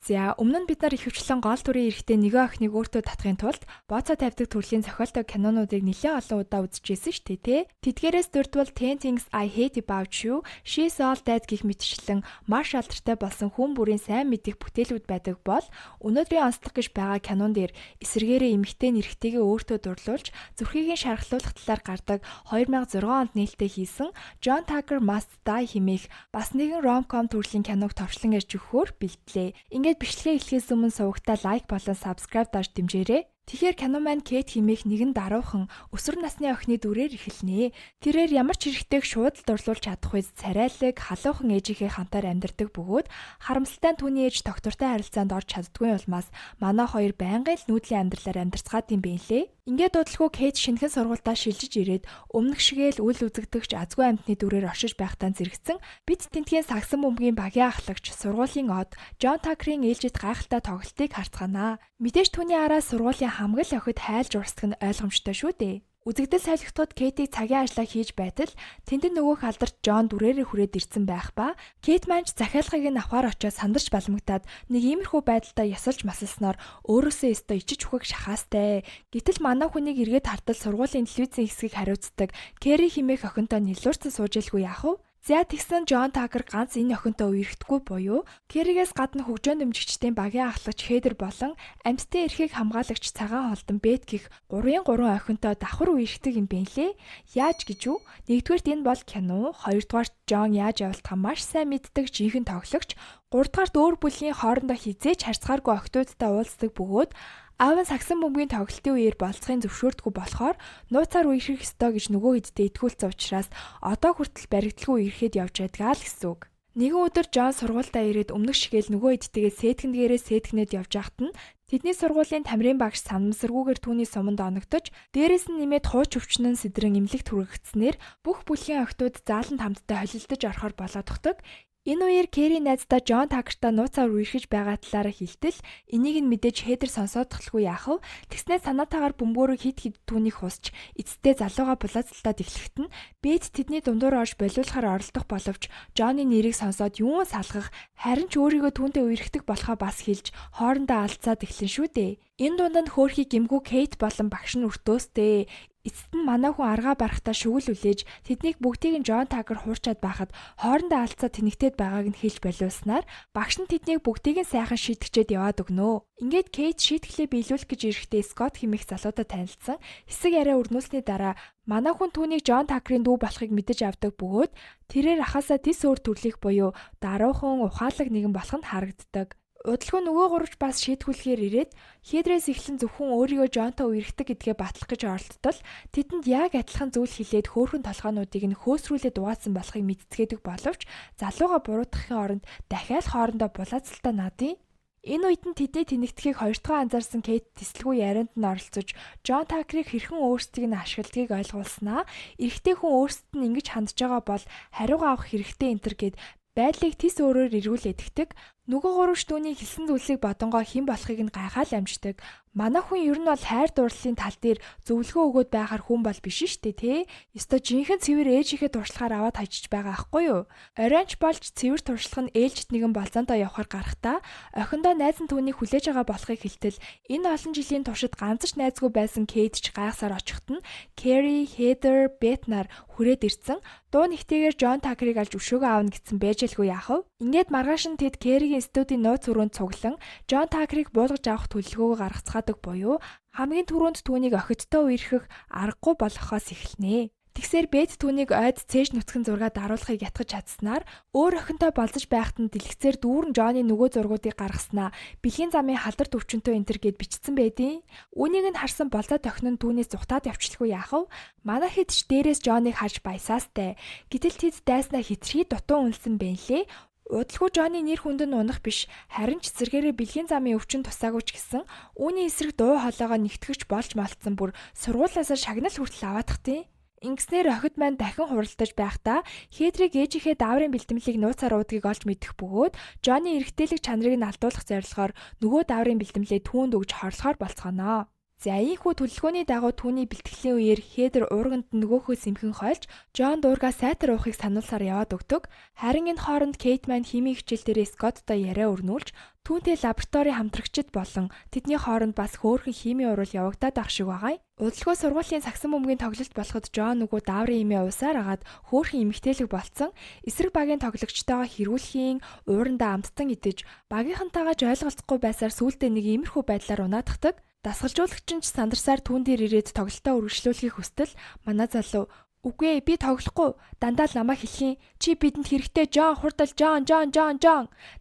За өмнө нь бид нар ихэвчлэн гол дүрийн эрэхтэй нэгэн охиныг өөртөө татахын тулд бооцоо тавьдаг төрлийн зохиолтой кинонуудыг нэлээд олон удаа үзчихсэн шүү дээ, тэ. Тэдгээрээс дурдвал 10 Things I Hate About You, She's All That гэх мэтчлэн маш алдартай болсон хүн бүрийн сайн мэдих бүтээлүүд байдаг бол өнөөдрийн онцлог гэж байгаа кинон дээр эсэргээрээ эмэгтэй нэрхтийгээ өөртөө дурлуулж зүрхийг нь шархлуулах талаар гардаг 2006 онд нээлттэй хийсэн John Tucker Must Die хэмээх бас нэгэн rom-com төрлийн киног товчлон ярьж өгөхөөр бэлтлээ. Ингээд бичлэгээ эхлэхээс өмнө сувагтаа лайк болон subscribe даш дэмжээрэй. Тэгэхээр кино маань Кейт хэмээх нэгэн даруухан өсвөр насны охины дүрээр эхэлнэ. Тэрээр ямар ч хэрэгтэйг шууд л дурлуулж чадах үз царайлаг, халуухан ээжийнхээ хамтаар амьдардаг бөгөөд харамсалтай түүний ээж доктортой харилцаанд орж чаддгүй улмаас манай хоёр байнгын л нүүдлийн амьдралаар амьдарцгаад юм бэ лээ. Ингээд удалгүй Кейт шинэхэн сургуультаа шилжиж ирээд өмнөх шигээл үл үзэгдэгч азгүй амьтны дүрээр оршиж байхдаа зэрэгцэн бид тентгийн сагсан бөмбөгийн багийн ахлагч сургуулийн од John Tucker-ийн ээлжид гайхалтай тоглолтыг харцгаанаа. Мэдээж түүний араас сургуулийн хамгал охид хайлж урсгах нь ойлгомжтой шүү дээ. Үзэгдэл солигдоход Кейтийг цагийн ажлаа хийж байтал тэнд нөгөөх алдарт Джон дүрээрээ хүрээд ирсэн байх ба Кейт маань захиалгыг нь авахар очоод сандарч баламгтаад нэг иймэрхүү байдалтай ясалж масалснаар өөрөөсөө өстө ичиж үхэх шахаастай. Гэтэл манай хүнийг эргээд хартал сургуулийн телевизийн хэсгийг хариуцдаг Кэри хэмээх охинтой нэлүүрсэн сууж илгүй яах вэ? За тэгсэн John Tucker ганц энэ охинтой үерхдэггүй буюу Кэригээс гадна хөгжөөн дэмжигчдийн багийн ахлагч Хедер болон амьтдын эрхийг хамгаалагч цагаан холдон Бет гэх 3 охинтой давхар үерхдэг юм бэ лээ. Яаж гэж үү? Нэгдүгээрт энэ бол кино, хоёрдугаарт John яаж явуулдгаа маш сайн мэддэг жинхэнэ тоглогч, гуравдугаарт өөр бүлгийн хоорондоо хизээч харьцаагааргүй охидуудтай уулздаг бөгөөд аав нь сагсан бөмбөгийн тоглолтын үеэр болцохын зөвшөөрдөггүй болохоор нууцаар үерхэх ёстой гэж нөгөө хэддээ итгүүлсэн учраас одоо хүртэл баригдалгүй үерхэд явж байдгаа л гэсэн үг. Нэгэн өдөр Джон сургуультаа ирээд өмнөх шигээл нөгөө хэдтэйгээ сэтгэнээрээ сэтгнээд явж байхад нь тэдний сургуулийн тамирын багш санамсаргүйгээр түүний суманд оногдож дээрээс нь нэмээд хууч өвчнөн сэдрэн имлэг түргэгдснээр бүх бүлгийн охтууд зааланд хамтдаа холилдож орохоор болоодохдаг. Энэ үеэр Кэри найздаа John Tucker-та нууцаар үерхэж байгаа талаараа хэлтэл энийг нь мэдээж Хедер сонсоод тахлгүй яах вэ? Тэгснээр санаатаагаар бөмбөөрөө хид хид түүнийг хусч эцэстээ залууга булаацалтаад эхлэхэд нь Бет тэдний дундуур орж болиулахаар оролдох боловч Джонны нэрийг сонсоод юун салгах харин ч өөрийгөө түүнтэй үерхдэг болохоо бас хэлж хоорондоо алцаад эхлэн шүү дээ. Энэ дунданд хөөрхий гимгүү Кейт болон багш нь өртөөстэй. Эцэст нь манай хүн аргаа барахтаа шүгэл үлээж тэднийг бүгдийг нь John Tucker хуурчаад байхад хоорондоо алцаа тэнэгтээд байгааг нь хэлж болиулснаар багш нь тэднийг бүгдийг нь сайхан шийтгэжээд яваад өгнө. Ингээд Кейт шийтгэлээ биелүүлэх гэж ирэхдээ Скот хэмээх залуудаа танилцсан. Хэсэг яриа өрнүүлсний дараа манай хүн түүнийг John Tucker-ийн дүү болохыг мэдэж авдаг бөгөөд тэрээр ахаасаа тис өөр төрлөх буюу даруухан ухаалаг нэгэн болох нь харагддаг. Удалгүй нөгөө гурвч бас шийтгүүлэхээр ирээд Хедрээс эхлэн зөвхөн өөрийгөө Джонтой үерхдэг гэдгээ батлах гэж оролдтол тэдэнд яг адилхан зүйл хэлээд хөөрхөн толгоонуудыг нь хөөсрүүлээд угаасан болохыг мэдцгээдэг боловч залууга буруутгахын оронд дахиад хоорондоо булаацалтаа наадын. Энэ үед нь тэдний тэнэгдэхийг хоёртгоо анзаарсан Кейт тэслгүй ярианд нь оролцож John Tucker-ыг хэрхэн өөрсдийг нь ашигладгийг ойлгуулснаа эрэгтэй хүн өөрсдөд нь ингэж хандж байгаа бол хариугаа авах хэрэгтэй энтер гэд байдлыг тис өөрөөр эргүүлээд идэгдэг. Нөгөө гурвч түүний хэлсэн зүйлсийг бодонгоо хэн болохыг нь гайхаад амждаг. Манай хүн ер нь бол хайр дурлалын тал дээр зөвлөгөө өгөөд байхаар хүн бол биш штэ тий. Ёстой жинхэнэ цэвэр ээжийнхээ туршлагаар аваад хажиж байгаа аахгүй юу? Оройнч болж цэвэр туршлага нь ээлжид нэгэн болзоонтой явахаар гарахтаа охиндоо найз нь түүнийг хүлээж байгаа болохыг хэлтэл энэ олон жилийн туршид ганц ч найзгүй байсан Кейт ч гайхсаар очихт нь Кэри, Хедер, Бет нар хүрээд ирсэн. Дуу нэгтэйгээр John Tucker-ыг алж өшөөгөө аавна гэсэн бэжэлгүй яах вэ? Ингээд маргааш нь тэд Кэригийн студийн нууц өрөөнд цуглан John Tucker-ыг буулгаж авах төлөвлөгөөгөө гаргацгаадаг буюу хамгийн түрүүнд түүнийг охидтой үерхэх аргагүй болгохоос эхэлнэ. Тэгсээр Бет түүнийг ойд цээж нүцгэн зураг даруулахыг ятгах чадсанаар өөр охинтой болцож байхад нь дэлгэцээр дүүрэн Джонны нөгөө зургуудыг гаргаснаа бэлгийн замын халдварт өвчнөд энтер гэд бичсэн байдیں۔ Үүнийг нь харсан болзоод охин нь түүнээс зүхтаад явчихлгүй яах вэ? Манай хэд ч дээрээс Джонныг харж баясаастай. Гэтэл тэд дайснаа хитрхи дутуу үнэлсэн байлээ. Удалгүй Джонны нэр хүнд нь унах биш харин ч зэрэгээрээ бэлгийн замын өвчин тусаагүй ч гэсэн үүний эсрэг дуу хоолойгоо нэгтгэж болж малтсан бүр сургуулиасаа шагнал хүртэл аваадах тийм. Ингэснээр охид маань дахин хуралдаж байхдаа Хедрийг ээжийнхээ дааврын бэлтгэлийг нууцаар уудгийг олж мэдэх бөгөөд Джонны эрэгтэйлэг чанарыг нь алдуулах зорилгоор нөгөө дааврын бэлтгэлээ түүнд өгж хорлохоор болцгоноо. За ийхүү төлөвлөгөөний дагуу түүний бэлтгэлийн үеэр Хедер уурганд нөгөөхөө сэмхэн хольж Жон дуурга сайтар уухыг сануулсаар яваад өгдөг. Харин энэ хооронд Кейт маань химийн хичээл дээр Скотттой яриа өрнүүлж түүнтэй лаборатори хамтрагчид болон тэдний хооронд бас хөөрхөн химийн урвал явагдаад ах шиг байгаа. Удалгүй сургуулийн сагсан бөмбөгийн тоглолт болоход Жон нөгөө дааврын имээ уусаар агаад хөөрхөн эмэгтэйлэг болцсон. Эсрэг багийн тоглогчтойгоо хэрүүлхийн уурандаа амттан идэж багийнхантайгаа ойлголцохгүй байсаар сүүлдээ нэг иймэрхүү байдлаар унаадахдаг. Дасгалжуулагч нь ч сандарсаар түүн дээр ирээд тоглолтоо үргэлжлүүлэхийг хүстэл манай залуу "Үгүй ээ, би тоглохгүй. Дандаа л намайг хэлхийн. Чи бидэнд хэрэгтэй Жон хурдал Жон.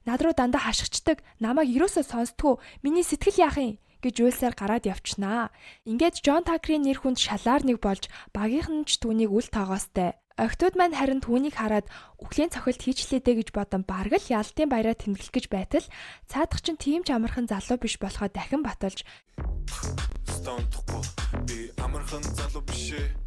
Над руу дандаа хашгичдаг. Намайг ерөөсөө сонсдгоо. Миний сэтгэл яах юм?" гэж уйлсаар гараад явчихнаа. Ингээд Жон Такерийн нэр хүнд шалаар нэг болж багийнх нь ч түүнийг үл тоогоостой. Охтууд маань харин түүнийг хараад үхлийн цохилт хийчлээдэ гэж бодон бараг л ялтын баяраа тэмдэглэх гэж байтал цаадах чинь тийм ч амархан залуу биш болохоо дахин баталж би амархан залуу биш ээ.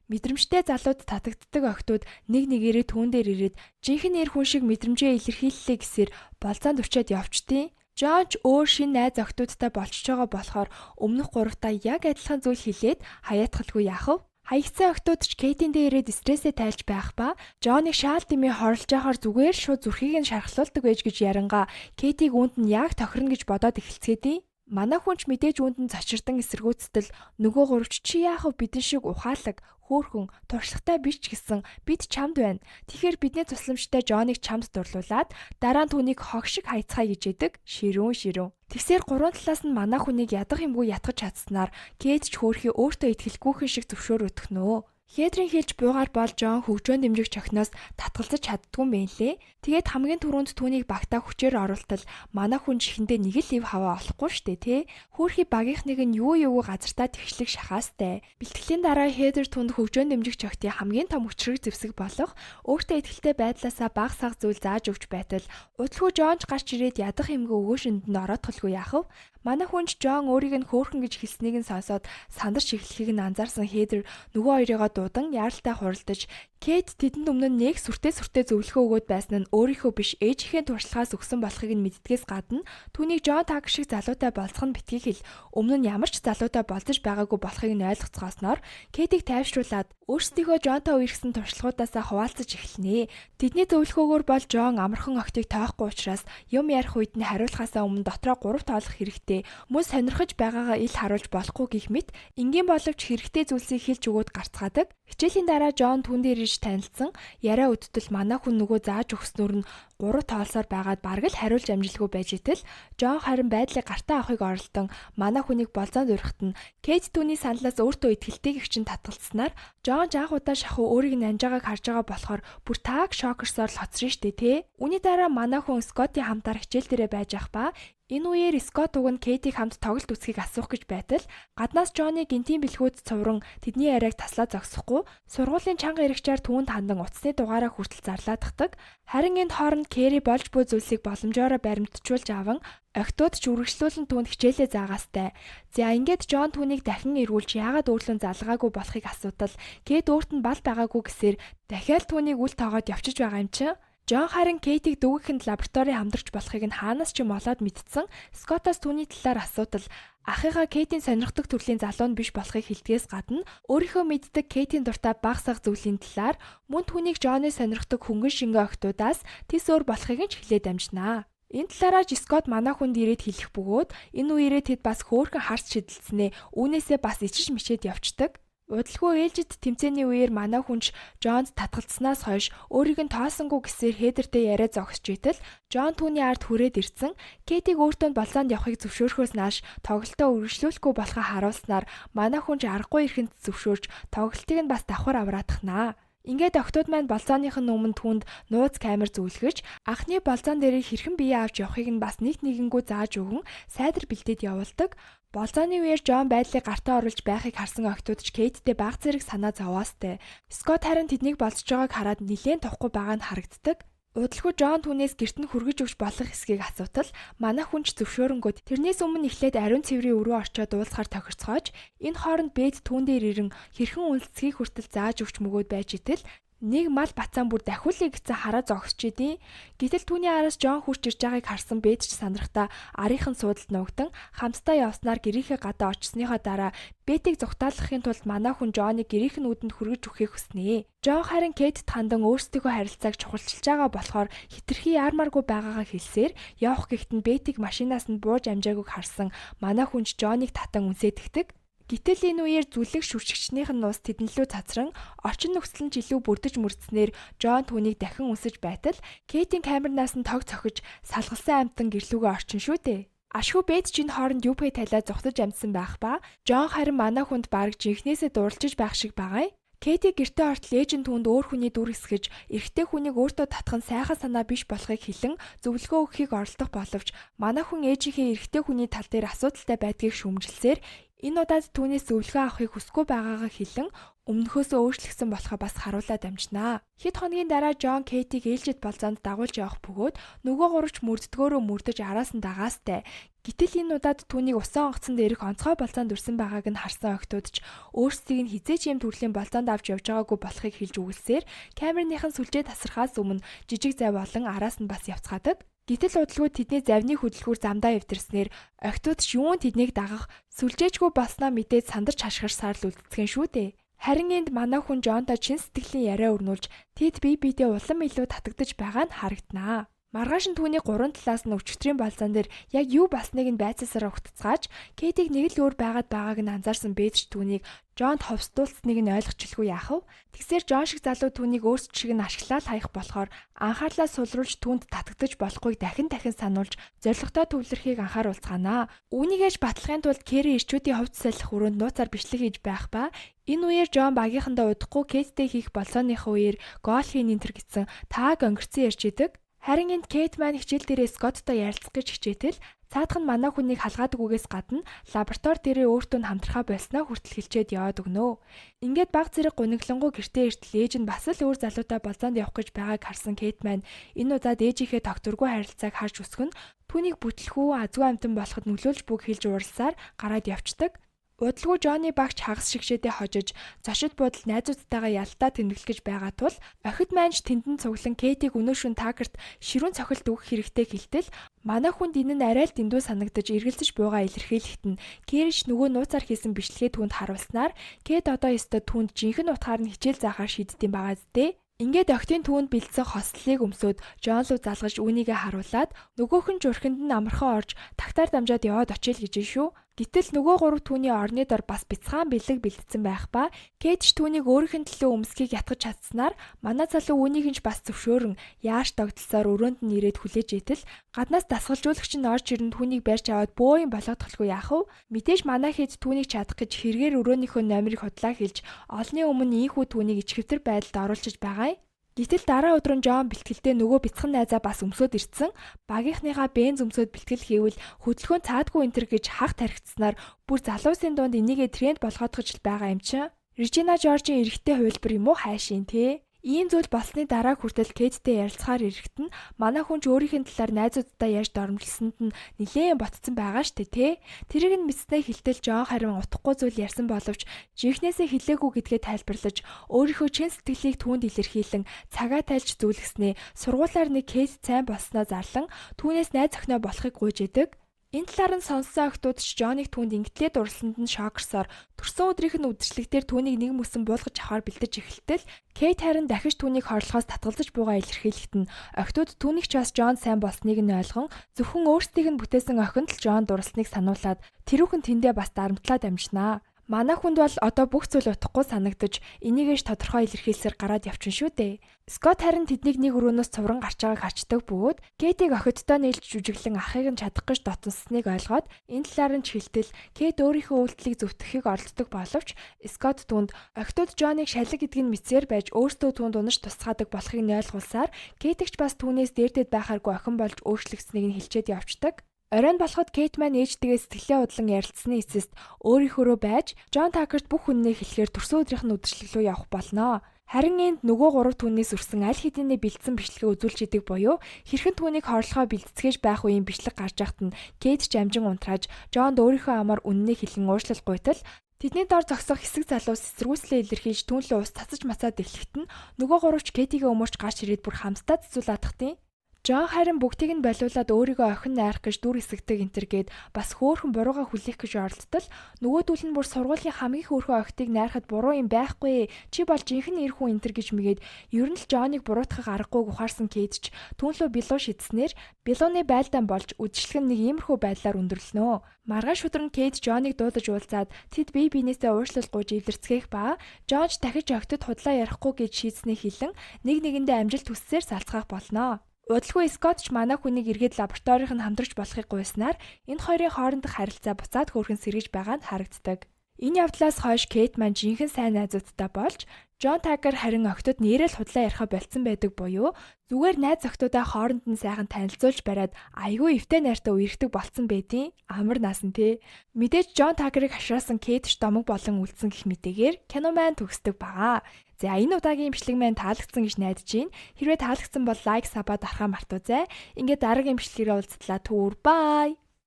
Мэдрэмжтэй залууд татагддаг охтууд нэг нэгээрээ түүн дээр ирээд жинхэнэ нэр хүн шиг мэдрэмжээ илэрхийллээ гэсээр болцоонд өчөөд явчдیں۔ Жон ч өөр шинэ найз охтуудтай болчихж байгаа болохоор өмнөх гуравтаа яг адилхан зүйл хэлээд хаяатгалгүй яах вэ? Хаягдсан охтууд ч Кейтийн дээр ирээд стрессээ тайлж байх ба Жоныг шаал дэмий хорлож яхаар зүгээр шууд зүрхийг нь шархлуулдаг байж гэж ярангаа Кейтийг үүнд нь яг тохирно гэж бодоод эхэлцгээдий. Манай хүн ч мэдээж үүнд нь цочирдан эсэргүүцтэл нөгөө гуравч чи яах вэ бидэн шиг ухаалаг хөөхөн туршлагатай биш ч гэсэн бид чамд байна. Тэгэхээр бидний тусламжтай Жоныг чамд дурлуулад дараа нь түүнийг хог шиг хайцгаая гэж яадаг ширүүн. Тэгсээр гурван талаас нь манай хүнийг ядах юмгүй ятгах чадсанаар Кейт ч хөөрхий өөртөө итгэлгүйхэн шиг зөвшөөр өтгөнөө. Хедрийн хэлж буйгаар бол Жон хөгжөөн дэмжигч охиноос татгалзаж чаддгүй юм байлээ. Тэгээд хамгийн түрүүнд түүнийг багтаа хүчээр оруултал манай хүн чихэндээ нэг л ив хаваа олохгүй штэ тий. Хөөрхий багийнхныг нь юу газартаа тэгшлэг шахаастай. Бэлтгэлийн дараа Хедер түнд хөгжөөн дэмжигч охтын хамгийн том хүчрэг зэвсэг болох өөртөө итгэлтэй байдлаасаа баг саг зүйл зааж өгч байтал удалгүй Жонч гарч ирээд ядах юмгүй өгөөшөнд нь ороодголгүй яах вэ? Манай хүнч Жон өөрийг нь хөөрхөн гэж хэлснийг нь сонсоод сандарч эхлэхийг нь анзаарсан Хедер нөгөө хоёрыгоо дуудан яаралтай хуралдаж Кейт тэдэнд өмнө нь нэг сүртэй зөвлөгөө өгөөд байсан нь өөрийнхөө биш ээжийнхээ туршлагаас өгсөн болохыг нь мэддгээс гадна түүнийг Жон Такер шиг залуутай болцох нь битгий хэл өмнө нь ямар ч залуутай болцож байгаагүй болохыг нь ойлгоцгоосноор Кейтийг тайвшруулад өөрсдийнхөө Жонтой үерхсэн туршлагуудаасаа хуваалцаж эхэлнэ. Тэдний зөвлөгөөгөөр бол Жон амархан охтыг тоохгүй учраас юм ярих үед нь хариулахаасаа өмнө дотроо 3 тоолох хэрэгтэй. Мөн сонирхож байгаагаа ил харуулж болохгүй гэх мэт энгийн боловч хэрэгтэй зүйлсийг хэлж өгөөд гарцгаадаг. Хичээлийн дараа Жон түн дээр ирж танилцсан. Яриа өдтөл манай хүн нөгөө зааж өгснөр нь 3 тоолсоор байгаад бараг л хариулж амжилгүй байж итэл Жон харин байдлыг гартаа авахыг оролдон манай хүнийг болзоонд урихт нь Кейт түүний саналаас өөртөө итгэлтэй гихчин татгалцснаар Жон жаах удаа шахуу өөрийг нь амж байгааг харж байгаа болохоор бүр тааг шокерсоор л хоцрон штэ тий. Үүний дараа манай хүн Скоттийн хамтаар хичээл дээрээ байж ах ба энэ үеэр Скотт уг нь Кейтийг хамт тоглолт үзхийг асуух гэж байтал гаднаас Жонны гинтийн бэлгүүд цувран тэдний яриаг таслаа зогсохгүй сургуулийн чанга ирэгчээр түүнд хандан утасны дугаараа хүртэл зарлаадахдаг. Харин энэ хооронд Кэри болж буй зүйлсийг боломжоор баримтжуулж аван охтууд ч үргэлжлүүлэн түүнд хичээлээ заагаастай. За ингээд Жон түүнийг дахин эргүүлж яагаад өөрлөн залгаагүй болохыг асуудал Кейт өөрт нь бал байгаагүй гэсээр дахиад түүнийг үл тоогоод явчих байгаа юм чинь. Жон харин Кейтийг дүүгэхэд лаборатори хамдарч болохыг нь хаанаас ч молоод мэдсэн. Скоттоос түүний талаар асуудал ахыгаа Кейтийн сонирхдаг төрлийн залуу нь биш болохыг хэлдгээс гадна өөрийнхөө мэддэг Кейтийн дуртай баг саг зүйлийн талаар мөн түүнийг Жонны сонирхдаг хөнгөн шингээ охтуудаас тис өөр болохыг нь ч хэлээд амжинаа. Энэ талаараа Скотт манай хүнд ирээд хэлэх бөгөөд энэ үеэрээ тэд бас хөөрхөн харц шидэлцснээ үүнээсээ бас ичиж мичээд явцдаг. Удалгүй ээлжид тэмцээний үеэр манай хүнч Жонд татгалцснаас хойш өөрийг нь тоосонгүй гэсээр Хедертэй яриа зогсож итэл Жон түүний ард хүрээд ирсэн. Кейтийг өөртөө болзоонд явахыг зөвшөөрөхөөс нааш тоглолтоо үргэлжлүүлэхгүй болохоо харуулснаар манай хүнч аргагүй ихэнд зөвшөөрж тоглолтыг нь бас давхар авраадахнаа. Ингээд охтууд маань болзооных нь өмнө түнд нууц камер зөвлөгөж анхны болзоон дээр хэрхэн бие авч явахыг нь бас нэгнгүү зааж өгөн сайдар бэлдээд явуулдаг. Болзооны үеэр Жон байдлыг гартаа оруулж байхыг харсан охтууд ч Кейттэй баг зэрэг санаа зовоостой. Скотт харин тэднийг болцож байгааг хараад нилээн тохгүй байгаа нь харагддаг. Удалгүй Жон түүнээс гэрт нь хүргэж өгч болох эсгийг асуутал манай хүнч зөвшөөрөнгөд тэрнээс өмнө эхлээд ариун цэврийн өрөө орчоод уулзахаар тохирцоож энэ хооронд бэд түүн дээр ирэн хэрхэн үнэлцгийг хүртэл зааж өгч мөгөөд байж итэл Нэг мал бацаан бүр дахиулъя гэсэн хараа зогсож идэв. Гэтэл түүний араас Жон хурж ирж байгааг харсан Бет ч сандрахтаа арийнхын суудалд нуугдан хамтдаа явснаар гэрийнхээ гадаа очсныхоо дараа Бетийг зүгтаалгахын тулд манай хүн Жоныг гэрийнх нь үүдэнд хүргэж өгөхийг хүснэ. Жон харин Кейтэд хандан өөрсдийнхөө харилцааг чухалчилж байгаа болохоор хитрхи яармааргүй байгаагаа хэлсээр явах гэхэд Бетийг машинаас нь бууж амжаагүйг харсан манай хүнч Жоныг татан үнсэтгэдэг. Гэтэл энэ үеэр зүлэг шүршигчнийх нь нуус тэднэлүү цацран орчин нөхцөл нь жилүү бүрдэж мөрдснээр Жон түүнийг дахин үнсэж байтал Кейтийн камернаас нь тог цохиж салгалсан амтан гэрлүүгээ орчин шүү дээ. Ашгүй Бет чинь хооронд юпэ талаа зүхтэж амжсан байх ба Жон харин манай хүнд бараг жинхнээсээ дурлжиж байх шиг байгаа юм. Кейти гэртээ ортол ээж нь түүнд өөр хүний дүр эсгэж эрэгтэй хүнийг өөртөө татах нь сайхан санаа биш болохыг хэлэн зөвлөгөө өгөхийг оролдох боловч манай хүн ээжийнхээ эрэгтэй хүний тал дээр асуудалтай байдгийг шүүмжилсээр энэ удаад түүнээс зөвлөгөө авахыг хүсэхгүй байгаагаа хэлэн өмнөхөөсөө өөрчлөгсөн болохоо бас харуулад амжнаа. Хэд хоногийн дараа Жон Кейтиг ээлжид болзоонд дагуулж явах бөгөөд нөгөө гурвч мөрддгөөрөө мөрдөж араас нь дагаастай. Гэтэл энэ удаад түүнийг усан онгоцон дээрх онцгой болзоонд үрсэн байгааг нь харсан охтууд ч өөрсдийг нь хизээч юм төрлийн болзоонд авч явж байгаагүй болохыг хэлж үгэлсээр камерныхан сүлжээ тасархаас өмнө жижиг зай болон араас нь бас явцгаадаг. Гэтэл удалгүй тэдний завны хөдөлгүүр замдаа эвдэрснээр охтууд ч юун тэднийг дагах сүлжээчгүй болсноо мэдээд сандарч хашгирсаар л үлдцгэн шүү дээ. Харин энд манай хүн Жонтой чин сэтгэлийн яриа өрнүүлж тэд бие биедээ улам илүү татагдж байгаа нь харагданаа. Маргааш нь түүний гурван талаас нь өчигдрийн болзоон дээр яг юу басныг нь байцаасаар ухтцгааж Кейтиг нэг л өөр байгаад байгааг нь анзаарсан Бэдж түүнийг Жонд ховсдуулсныг нь ойлгочихлгүй яах вэ? Тэгсээр Жон шиг залуу түүнийг өөрсд шиг нь ашиглаад хаях болохоор анхаарлаа сулруулж түүнд татагдаж болохгүйг дахин сануулж зоригтой төвлөрхийг анхааруулцгаанаа. Үүнийгээс батлахын тулд Кэри ирчүүдийн хувьд салхих өрөөнд нууцаар бичлэг хийж байх ба энэ үеэр Жон багийнхандаа удахгүй Кейттэй хийх болцооныхоо үеэр гол хийн энтер гэсэн тааг өнгөрцөн ярьж идэг. Харин энд Кейт маань хичээл дээрээ Скотттой ярилцах гэж хичээтэл цаадах нь манай хүнийг халгаадаггүйгээс гадна лаборатори дээрээ өөртөө хамтрахаа болсноо хүртэл хэлчээд яваад өгнө. Ингээд баг зэрэг гуниглангуй гэртээ иртэл ээж нь бас л өөр залуутай болзоонд явах гэж байгааг харсан Кейт маань энэ удаад ээжийнхээ тогтворгүй харилцааг харж өсгөн түүнийг бүтлэхүү азгүй амтан болоход нөлөөлж бүг хэлж уралсаар гараад явцдаг. Удалгүй Жоны багч хагас шигшээдээ хожиж зочид буудал найзуудтайгаа ялтаа тэмдэглэж гэж байгаа тул охид маанч тэндэн цуглан Кейтиг өнөөшөн Такерт ширүүн цохилт өгөх хэрэгтэй хэлтэл манай хүнд энэ нь арай л дэндүү санагдаж эргэлзэж буугаа илэрхийлэхэд нь Кэриш нөгөө нууцаар хийсэн бичлэгээ түүнд харуулснаар Кейт одоо ёстой түүнд жинхэнэ утгаар нь хичээл заахаар шийддэм байгаа зү. Ингээд охтын түүнд бэлдсэн хослолыг өмсөд Жон руу залгаж үүнийгээ харуулад нөгөөх нь журхинд нь амархан орж тагтаар дамжаад яваад очил гэж шүү. Гэтэл нөгөө гурав түүний орны дор бас бяцхан бэлэг бэлдсэн байх ба Кейт түүнийг өөрийнх нь төлөө өмсөхийг ятгах чадсанаар манай залуу үүнийг нь бас зөвшөөрөн яаш тогтолсоор өрөөнд нь ирээд хүлээж итэл гаднаас дасгалжуулагч нь орж ирэн түүнийг барьж аваад бөөгийн болгохдохгүй яах вэ? Мэдээж манай хэд түүнийг чадах гэж хэрэгээр өрөөнийхөө номерыг худлаа хэлж олны өмнө ийхүү түүнийг ичгэвтер байдалд оруулж байгаа юм. Гэтэл дараа өдөр нь Жон бэлтгэлдээ нөгөө бяцхан найзаа бас өмсөд ирсэн. Багийнхныхаа бенз өмсөд бэлтгэл хийвэл хөдөлгөөн цаадгүй энтер гэж хах тархицснаар бүр залуусын дунд энийгээ тренд болгоодгож байгаа юм чинь. Режина Жоржийн эрэгтэй хувилбар юм уу хайшин те? Ийм зүйл болсны дараа хүртэл Кейттэй ярилцахаар ирэхэд нь манай хүн ч өөрийнх нь талаар найзуудтай ярьж дормжилсанд нь нилээн ботцсон байгаа штэ тэ. Тэрийг нь мэдснээ хэлтэл Жон харин утгагүй зүйл ярьсан боловч жинхнээсээ хэлээгүй гэдгээ тайлбарлаж өөрийнхөө чин сэтгэлийг түүнд илэрхийлэн цагаа тайлж зүйлгснээ сургуулаар нэг Кейт сайн болсноо зарлан түүнээс найз охиноо болохыг гуйж идэг. Энэ талаар нь сонссон охтууд ч Жоныг түүнд ингэтлээ дурлсанд нь шокерсоор төрсөн өдрийнх нь үдшилтээр түүнийг нэг мөсөн буулгаж авахар бэлдэж эхэлтэл Кейт харин дахиж түүнийг хорлохоос татгалзаж бугаа илэрхийлэхэд нь охтууд түүнийг ч бас Жон сайн болсныг нь ойлгон зөвхөн өөрсдийг нь бүтээсэн охинд л Жон дурлсныг сануулад тэрүүхэн тэндээ бас дарамтлаад амжинаа. Манай хүнд бол одоо бүх зүйл утгагүй санагдаж энийгээс тодорхой илэрхийлсээр гараад явчихна шүү дээ. Скот харин тэднийг нэг өрөөнөөс цувран гарч байгааг харчдаг бөгөөд Кейтийг охидтой нээлж жүжиглэн ахыг нь чадах гэж дотносныг ойлгоод энэ талаар нь ч хэлтэл Кейт өөрийнхөө үйлдэлийг зөвтгөхийг оролддог боловч Скот түнд охидууд Жоныг шалиг гэдгийг мэдсээр байж өөртөө түнд унаж тусгаадаг болохыг нь ойлгуулсаар Кейтигч бас түүнээс дээрдэд байхааргүй охин болж өөрчлөгдсөнийг нь хэлчихэд явцдаг. Оройн болоход Кейт маань ээжтэйгээ сэтгэлээ удлан ярилцсны эцэст өөрийнхөө байж Жон Такерт бүх үннийг хэлэхээр төрсөн өдрийнх нь үдшилэг рүү явах болно. Харин энд нөгөө гурав түүнээс үрсэн аль хэдийнэ бэлдсэн бичлэгээ үзүүлж идэг буюу хэрхэн түүнийг хорлохоо бэлтцгээж байх үеийн бичлэг гарч байхад нь Кейт ч амжин унтрааж Жонд өөрийнхөө амаар үннийг хэлэн уушлал гуйтал Тэдний дор зогсох хэсэг залуус эсэргүүцлээ илэрхийлж түүнлээ ус цацаж мацаад эхлэхэд нь нөгөө гуравч Кэтигээ өмөрч гарч ирээд бүр хамтдаа цэцүүлаадах. Жон харин бүгдийг нь болиулаад өөрийгөө охин найрах гэж дүр эсгдэг энтергээд бас хөөхөн бурууга хүлээх гэж оролдтол нөгөөдүүл нь бүр сургуулийн хамгийн хөөрхөн охидыг найрахад буруу юм байхгүй чи бол жинхэнэ эр хүн энтер гэж мэгээд ер нь л Жоныг буруутгах аргагүй ухаарсан Кейт ч түүнлөө Билуу шидснээр Билууны байлдаан болж үдшилгэн нэг иймэрхүү байдлаар өндөрлөнө. Маргааш өдөр нь Кейт Жоныг дуудаж уулзаад тэд бие биенээсээ уушлал гуйж эвдэрцгээх ба Жонч дахиж охидод худлаа ярихгүй гэж шийдснээ хэлэн нэг нэгэндээ амжилт хүссээр салцгаах болно. Удалгүй Скотч манай хүнийг эргээд лабораторийнх нь хамтарч болохыг гуйснаар энэ хоёрын хоорондох харилцаа буцаад хөөрхөн сэргэж байгаа нь харагддаг. Энэ явдлаас хойш Кейт маань жинхэнэ сайн найзуудтай болж Жон Такер харин охидод нэрэл худлаа яриха болцсон байдаг буюу зүгээр найз охидуудаа хооронд нь сайхан танилцуулж бариад айгүй эвтэй найртай үерхдэг болцсон байдیں۔ Амар наасан тий. Мэдээж Жон Такерыг хашаасан Кейт ч домог болон үлдсэн гэх мэтээр кино маань төгсдөг байгаа. За энэ удаагийн имжлэг маань таалагдсан гэж найдаж байна. Хэрвээ таалагдсан бол лайк, сабаа дарахаа мартаоцай. Ингээд дараагийн имжлэгээрээ уулзтлаа. Түр бай.